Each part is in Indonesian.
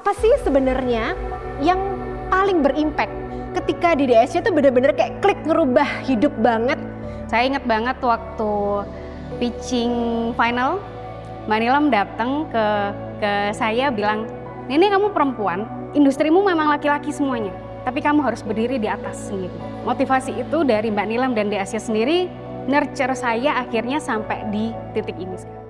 apa sih sebenarnya yang paling berimpact ketika di DSC itu bener-bener kayak klik ngerubah hidup banget? Saya ingat banget waktu pitching final, Mbak Nilam datang ke saya bilang, "Nenek, kamu perempuan, industrimu memang laki-laki semuanya, tapi kamu harus berdiri di atas sendiri." Motivasi itu dari Mbak Nilam dan DSC sendiri nurture saya akhirnya sampai di titik ini sekarang.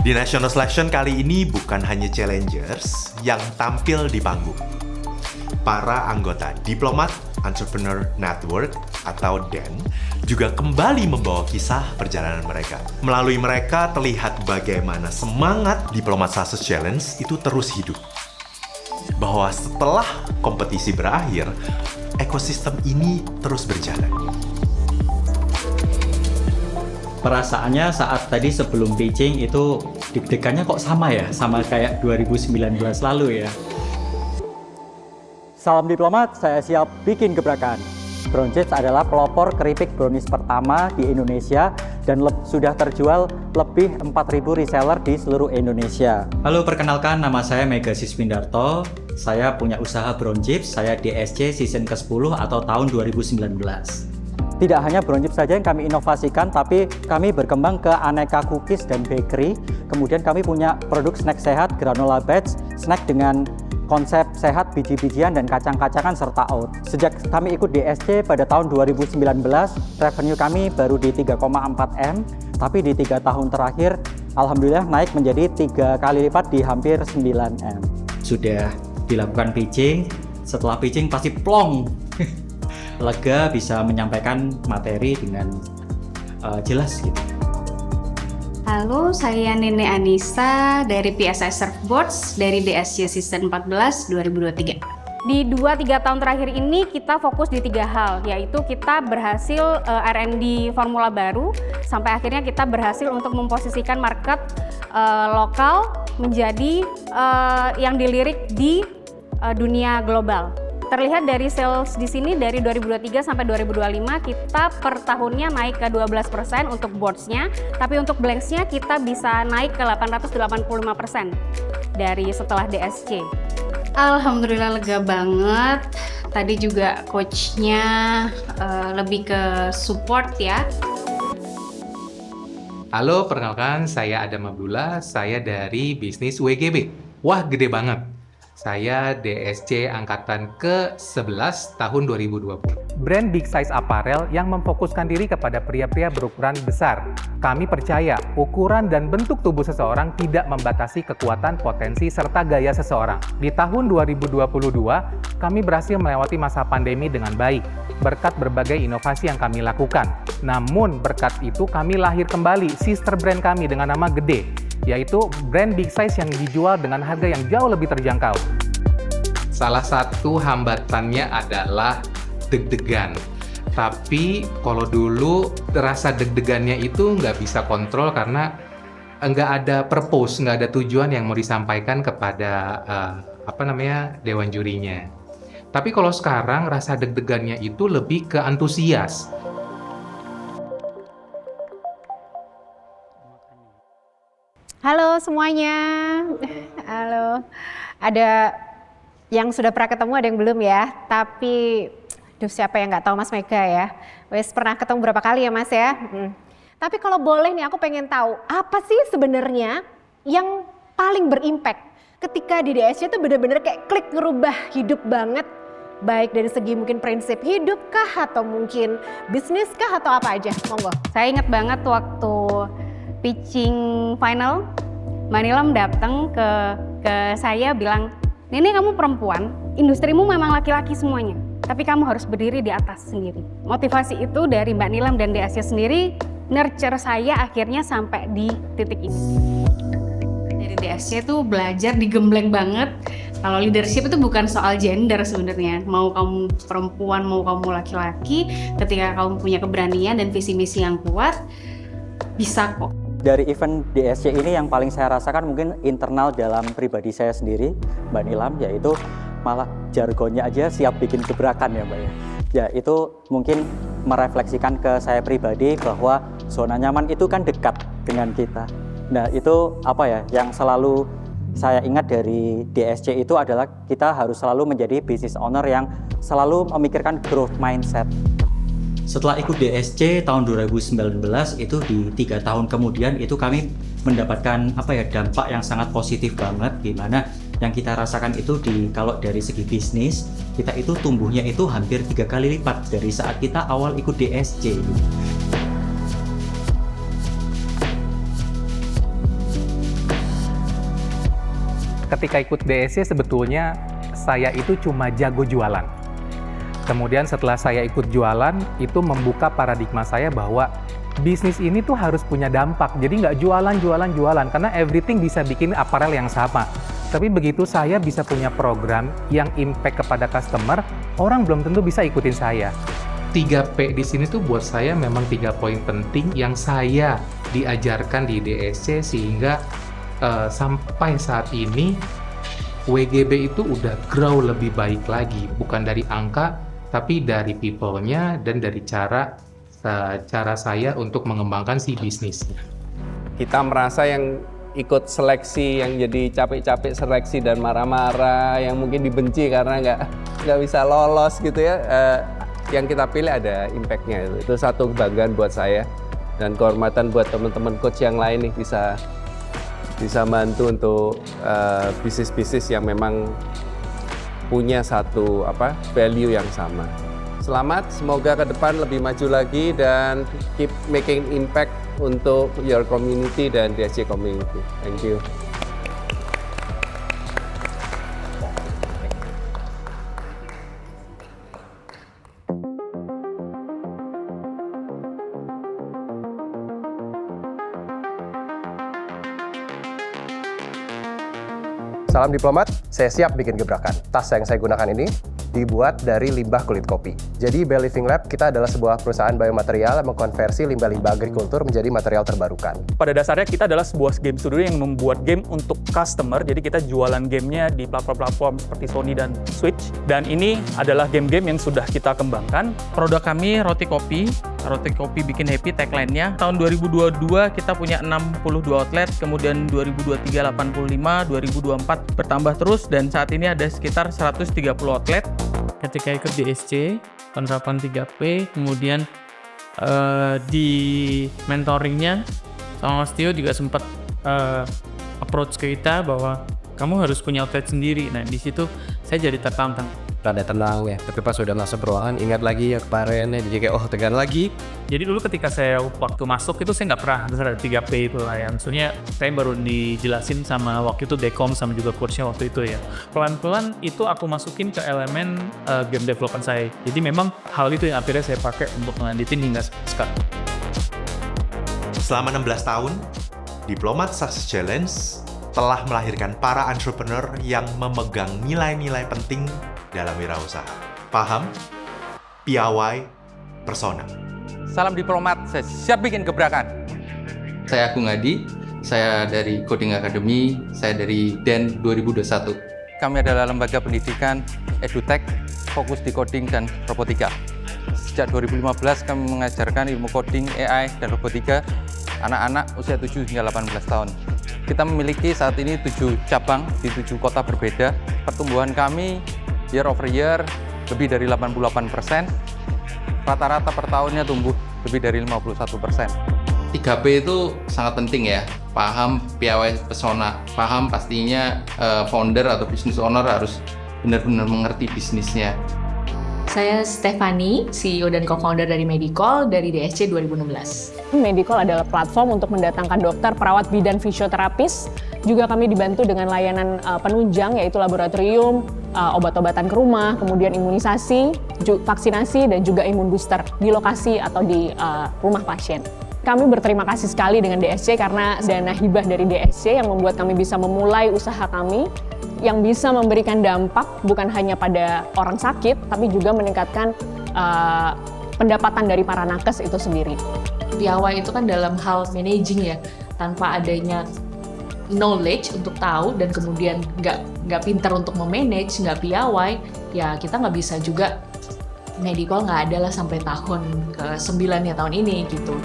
Di National Selection kali ini bukan hanya challengers yang tampil di panggung. Para anggota Diplomat Entrepreneur Network atau DEN juga kembali membawa kisah perjalanan mereka. Melalui mereka terlihat bagaimana semangat Diplomat Success Challenge itu terus hidup. Bahwa setelah kompetisi berakhir, ekosistem ini terus berjalan. Perasaannya saat tadi sebelum pitching itu deg-degannya kok sama ya, sama kayak 2019 lalu ya. Salam diplomat, saya siap bikin gebrakan. Brown Chips adalah pelopor keripik brownies pertama di Indonesia dan sudah terjual lebih 4.000 reseller di seluruh Indonesia. Halo, perkenalkan nama saya Mega Siswindarto. Saya punya usaha Brown Chips, saya DSC season ke-10 atau tahun 2019. Tidak hanya Brown Chips saja yang kami inovasikan, tapi kami berkembang ke aneka cookies dan bakery. Kemudian kami punya produk snack sehat, granola bites, snack dengan konsep sehat, biji-bijian, dan kacang-kacangan serta oat. Sejak kami ikut DSC pada tahun 2019, revenue kami baru di 3,4 M, tapi di 3 tahun terakhir, alhamdulillah naik menjadi 3 kali lipat di hampir 9 M. Sudah dilakukan pitching, setelah pitching pasti plong. Lega bisa menyampaikan materi dengan jelas gitu. Halo, saya Nenek Anissa dari PSI Surfboards dari DSC Season 14 2023. Di 2-3 tahun terakhir ini kita fokus di 3 hal, yaitu kita berhasil R&D formula baru, sampai akhirnya kita berhasil untuk memposisikan market lokal menjadi yang dilirik di dunia global. Terlihat dari sales di sini dari 2023 sampai 2025 kita per tahunnya naik ke 12% untuk boards-nya, tapi untuk blanks-nya kita bisa naik ke 885% dari setelah DSC. Alhamdulillah lega banget. Tadi juga coach-nya lebih ke support ya. Halo, perkenalkan saya Adam Abdullah, saya dari bisnis WGB. Wah, gede banget. Saya DSC angkatan ke-11 tahun 2020. Brand big size apparel yang memfokuskan diri kepada pria-pria berukuran besar. Kami percaya ukuran dan bentuk tubuh seseorang tidak membatasi kekuatan, potensi, serta gaya seseorang. Di tahun 2022, kami berhasil melewati masa pandemi dengan baik, berkat berbagai inovasi yang kami lakukan. Namun berkat itu kami lahir kembali sister brand kami dengan nama Gede, yaitu brand big size yang dijual dengan harga yang jauh lebih terjangkau. Salah satu hambatannya adalah deg-degan. Tapi kalau dulu rasa deg-degannya itu nggak bisa kontrol karena nggak ada purpose, nggak ada tujuan yang mau disampaikan kepada dewan jurinya. Tapi kalau sekarang rasa deg-degannya itu lebih ke antusias. Halo semuanya, halo. Ada yang sudah pernah ketemu, ada yang belum ya. Tapi, siapa yang nggak tahu Mas Mega ya? Wes pernah ketemu berapa kali ya Mas ya? Tapi kalau boleh nih, aku pengen tahu apa sih sebenarnya yang paling berimpact ketika di DSC itu bener-bener kayak klik ngerubah hidup banget, baik dari segi mungkin prinsip hidup kah atau mungkin bisnis kah atau apa aja? Monggo. Saya ingat banget waktu pitching final, Mbak Nilam datang ke saya bilang, "Nenek, kamu perempuan, industrimu memang laki-laki semuanya, tapi kamu harus berdiri di atas sendiri." Motivasi itu dari Mbak Nilam dan DSC sendiri nurture saya akhirnya sampai di titik ini. Dari DSC itu belajar digembleng banget. Kalau leadership itu bukan soal gender sebenarnya. Mau kamu perempuan, mau kamu laki-laki, ketika kamu punya keberanian dan visi misi yang kuat, bisa kok. Dari event DSC ini yang paling saya rasakan mungkin internal dalam pribadi saya sendiri, Mbak Nilam, yaitu malah jargonnya aja siap bikin gebrakan ya Mbak ya. Ya itu mungkin merefleksikan ke saya pribadi bahwa zona nyaman itu kan dekat dengan kita. Nah itu apa ya yang selalu saya ingat dari DSC itu adalah kita harus selalu menjadi business owner yang selalu memikirkan growth mindset. Setelah ikut DSC tahun 2019 itu di 3 tahun kemudian itu kami mendapatkan dampak yang sangat positif banget, gimana yang kita rasakan itu kalau dari segi bisnis kita itu tumbuhnya itu hampir 3 kali lipat dari saat kita awal ikut DSC. Ketika ikut DSC sebetulnya saya itu cuma jago jualan. Kemudian setelah saya ikut jualan, itu membuka paradigma saya bahwa bisnis ini tuh harus punya dampak. Jadi nggak jualan, karena everything bisa bikin apparel yang sama. Tapi begitu saya bisa punya program yang impact kepada customer, orang belum tentu bisa ikutin saya. 3P di sini tuh buat saya memang 3 poin penting yang saya diajarkan di DSC sehingga sampai saat ini WGB itu udah grow lebih baik lagi, bukan dari angka tapi dari people-nya dan dari cara saya untuk mengembangkan si bisnisnya. Kita merasa yang ikut seleksi, yang jadi capek-capek seleksi dan marah-marah, yang mungkin dibenci karena nggak bisa lolos gitu ya, yang kita pilih ada impact-nya. Itu satu kebanggaan buat saya dan kehormatan buat teman-teman coach yang lain nih bisa bantu untuk bisnis-bisnis yang memang punya satu value yang sama. Selamat, semoga ke depan lebih maju lagi dan keep making impact untuk your community dan DSC community. Thank you. Salam diplomat, saya siap bikin gebrakan. Tas yang saya gunakan ini dibuat dari limbah kulit kopi. Jadi Bell Living Lab kita adalah sebuah perusahaan biomaterial yang mengkonversi limbah-limbah agrikultur menjadi material terbarukan. Pada dasarnya kita adalah sebuah game studio yang membuat game untuk customer. Jadi kita jualan gamenya di platform-platform seperti Sony dan Switch. Dan ini adalah game-game yang sudah kita kembangkan. Produk kami Roti Kopi bikin happy tagline-nya. Tahun 2022 kita punya 62 outlet, kemudian 2023 85, 2024 bertambah terus dan saat ini ada sekitar 130 outlet. Ketika ikut DSC, penerapan 3P, kemudian di mentoringnya sama Mas Tio juga sempat approach ke kita bahwa kamu harus punya outlet sendiri. Nah di situ saya jadi tertantang. Rada tenang ya, tapi pas sudah masuk ruangan ingat lagi ya kemarin ya, jadi kayak tegang lagi. Jadi dulu ketika saya waktu masuk itu saya nggak pernah ada 3P itu lah ya. Maksudnya saya baru dijelasin sama waktu itu Dekom sama juga coachnya waktu itu ya. Pelan-pelan itu aku masukin ke elemen game development saya. Jadi memang hal itu yang akhirnya saya pakai untuk ngelanjutin hingga sekarang. Selama 16 tahun, Diplomat Success Challenge telah melahirkan para entrepreneur yang memegang nilai-nilai penting dalam wirausaha. Paham, piawai, persona. Salam diplomat, saya siap bikin gebrakan. Saya Agung Adi, saya dari Coding Academy, saya dari DEN 2021. Kami adalah lembaga pendidikan EduTech, fokus di coding dan robotika. Sejak 2015 kami mengajarkan ilmu coding, AI, dan robotika anak-anak usia 7 hingga 18 tahun. Kita memiliki saat ini 7 cabang di 7 kota berbeda. Pertumbuhan kami year over year lebih dari 88%. Rata-rata per tahunnya tumbuh lebih dari 51%. 3P itu sangat penting ya. Paham, piawai, persona. Paham pastinya founder atau business owner harus benar-benar mengerti bisnisnya. Saya Stephanie, CEO dan co-founder dari Medicall dari DSC 2016. Medicall adalah platform untuk mendatangkan dokter, perawat, bidan, fisioterapis. Juga kami dibantu dengan layanan penunjang yaitu laboratorium, obat-obatan ke rumah, kemudian imunisasi, vaksinasi, dan juga imun booster di lokasi atau di rumah pasien. Kami berterima kasih sekali dengan DSC karena dana hibah dari DSC yang membuat kami bisa memulai usaha kami yang bisa memberikan dampak bukan hanya pada orang sakit, tapi juga meningkatkan pendapatan dari para nakes itu sendiri. Piawai itu kan dalam hal managing ya, tanpa adanya knowledge untuk tahu dan kemudian nggak pintar untuk memanage, nggak piawai, ya kita nggak bisa juga medical nggak ada lah sampai tahun ke-9 ya tahun ini gitu.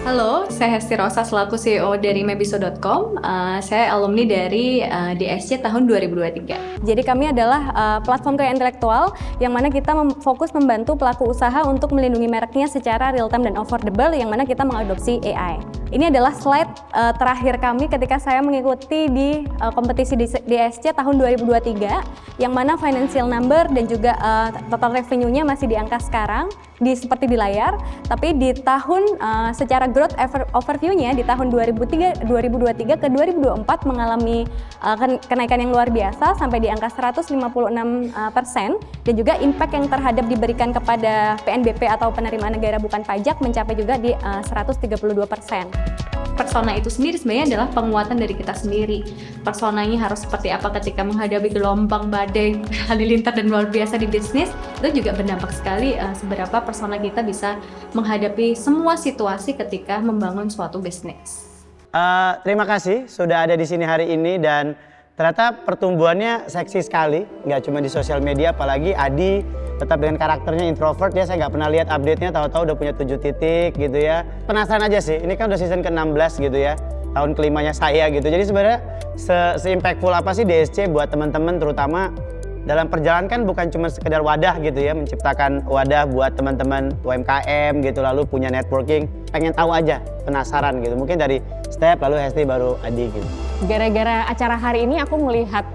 Halo, saya Hesti Rosa selaku CEO dari Mebiso.com. Saya alumni dari DSC tahun 2023. Jadi kami adalah platform kekayaan intelektual yang mana kita fokus membantu pelaku usaha untuk melindungi mereknya secara real time dan affordable, yang mana kita mengadopsi AI. Ini adalah slide terakhir kami ketika saya mengikuti di kompetisi di DSC tahun 2023, yang mana financial number dan juga total revenue-nya masih di angka sekarang, seperti di layar, tapi di tahun secara growth overview-nya di tahun 2023 ke 2024 mengalami kenaikan yang luar biasa sampai di angka 156%, dan juga impact yang terhadap diberikan kepada PNBP atau penerimaan negara bukan pajak mencapai juga di 132%. Persona itu sendiri sebenarnya adalah penguatan dari kita sendiri. Personanya harus seperti apa ketika menghadapi gelombang badai halilintar dan luar biasa di bisnis, itu juga berdampak sekali seberapa persona kita bisa menghadapi semua situasi ketika membangun suatu bisnis. Terima kasih sudah ada di sini hari ini, dan ternyata pertumbuhannya seksi sekali, nggak cuma di sosial media, apalagi Adi tetap dengan karakternya introvert ya, saya nggak pernah lihat update-nya, tahu-tahu udah punya 7 titik gitu ya. Penasaran aja sih, ini kan udah season ke-16 gitu ya, tahun kelimanya saya gitu. Jadi sebenarnya se-impactful apa sih DSC buat teman-teman, terutama dalam perjalanan kan bukan cuma sekedar wadah gitu ya, menciptakan wadah buat teman-teman UMKM gitu, lalu punya networking, pengen tahu aja, penasaran gitu. Mungkin dari Step, lalu Hesti, baru Adi gitu. Gara-gara acara hari ini aku melihat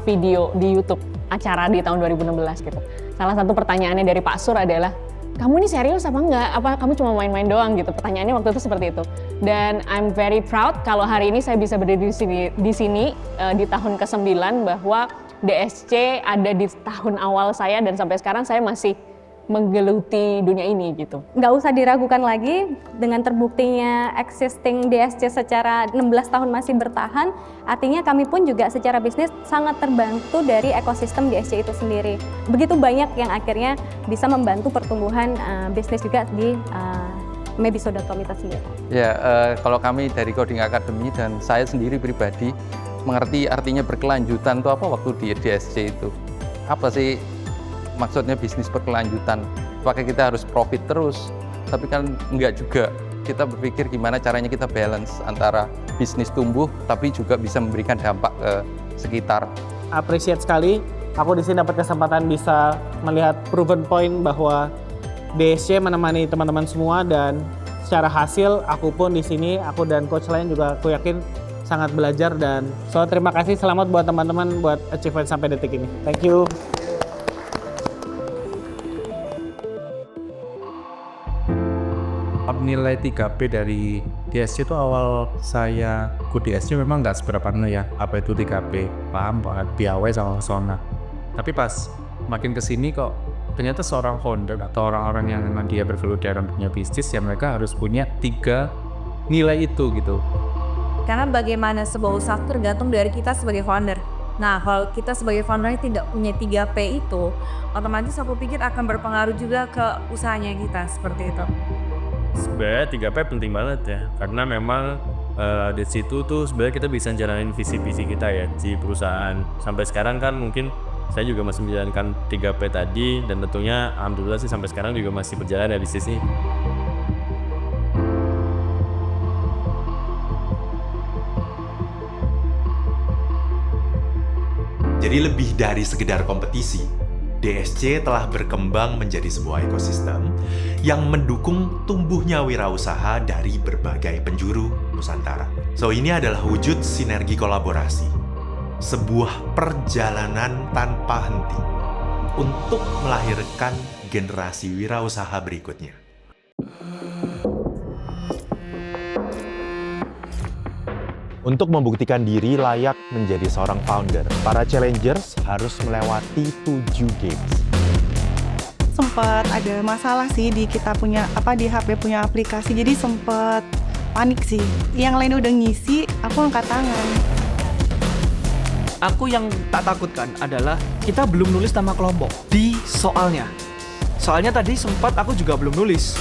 video di YouTube acara di tahun 2016 gitu. Salah satu pertanyaannya dari Pak Sur adalah, kamu ini serius apa enggak? Apa kamu cuma main-main doang gitu? Pertanyaannya waktu itu seperti itu. Dan I'm very proud kalau hari ini saya bisa berdiri di sini di tahun ke-9, bahwa DSC ada di tahun awal saya dan sampai sekarang saya masih menggeluti dunia ini gitu. Nggak usah diragukan lagi, dengan terbuktinya existing DSC secara 16 tahun masih bertahan, artinya kami pun juga secara bisnis sangat terbantu dari ekosistem DSC itu sendiri. Begitu banyak yang akhirnya bisa membantu pertumbuhan bisnis juga di Mebiso.com itu sendiri. Ya, kalau kami dari Coding Academy dan saya sendiri pribadi mengerti artinya berkelanjutan itu apa waktu di DSC itu. Apa sih maksudnya bisnis berkelanjutan? Apakah kita harus profit terus? Tapi kan enggak juga. Kita berpikir gimana caranya kita balance antara bisnis tumbuh tapi juga bisa memberikan dampak ke sekitar. Appreciate sekali, aku di sini dapat kesempatan bisa melihat proven point bahwa DSC menemani teman-teman semua, dan secara hasil aku pun di sini, aku dan coach lain juga aku yakin sangat belajar. Dan terima kasih, selamat buat teman-teman buat achievement sampai detik ini. Thank you. Nilai 3P dari DSC itu awal saya ikut DSC memang nggak seberapa ya, apa itu 3P, paham piawai sama persona. Tapi pas makin kesini kok ternyata seorang founder atau orang-orang yang memang dia bergelut dalam punya bisnis, ya mereka harus punya 3 nilai itu gitu. Karena bagaimana sebuah usaha tergantung dari kita sebagai founder. Nah, kalau kita sebagai founder tidak punya 3P itu, otomatis aku pikir akan berpengaruh juga ke usahanya kita, seperti itu. Sebenarnya 3P penting banget ya, karena memang di situ tuh sebenarnya kita bisa jalanin visi-visi kita ya di perusahaan. Sampai sekarang kan mungkin saya juga masih menjalankan 3P tadi, dan tentunya alhamdulillah sih sampai sekarang juga masih berjalan ya bisnis ini. Jadi lebih dari sekedar kompetisi, DSC telah berkembang menjadi sebuah ekosistem yang mendukung tumbuhnya wirausaha dari berbagai penjuru Nusantara. So, ini adalah wujud sinergi kolaborasi, sebuah perjalanan tanpa henti untuk melahirkan generasi wirausaha berikutnya. Untuk membuktikan diri layak menjadi seorang founder, para challengers harus melewati 7 games. sempat ada masalah sih di kita punya di HP punya aplikasi, jadi sempat panik sih. Yang lain udah ngisi, aku angkat tangan. Aku yang tak takutkan adalah kita belum nulis nama kelompok di soalnya. Soalnya tadi sempat aku juga belum nulis.